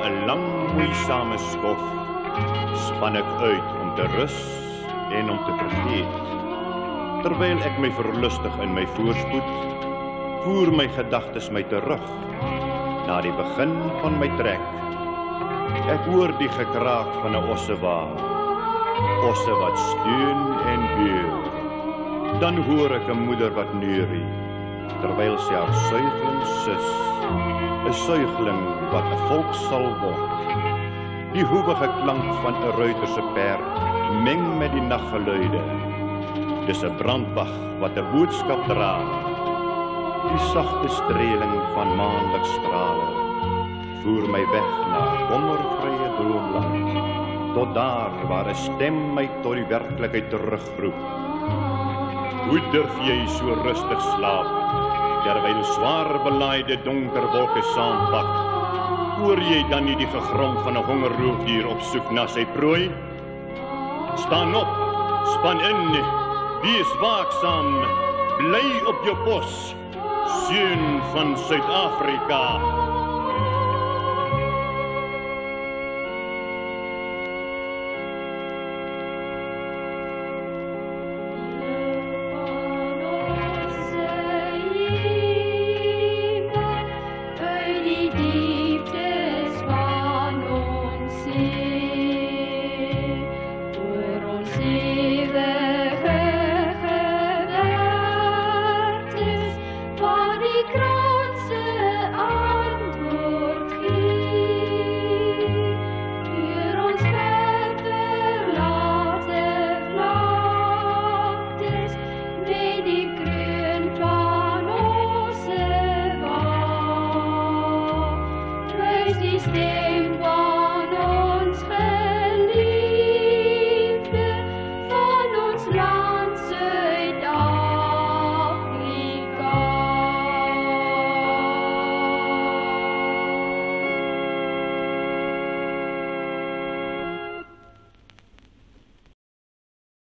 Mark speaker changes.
Speaker 1: 'n lang moeisame skof span ek uit om te rus en om te vergeet. Terwyl ek my verlustig in my voorspoed, voer my gedagtes my terug na die begin van my trek. Ek hoor die gekraak van 'n ossewa, osse wat steun en beur. Dan hoor ek 'n moeder wat neurie, terwyl sy haar suigling sus, 'n suigling wat 'n volk sal word. Die hoewige klank van 'n ruiter se perd meng met die naggeluide. Dis 'n brandwag wat 'n boodskap dra. Die sagte streeling van maanligstrale voer my weg na kommervrye droomland, tot daar waar 'n stem my tot die werklikheid terugroep. Hoe durf jy so rustig slaap, terwyl swaar belaaide donker wolke saampak? Hoor jy dan nie die gegrom van 'n hongerroofdier op soek na sy prooi? Staan op, span in, wees waaksaam, bly op jou pos, seun van Suid-Afrika.
Speaker 2: Stay.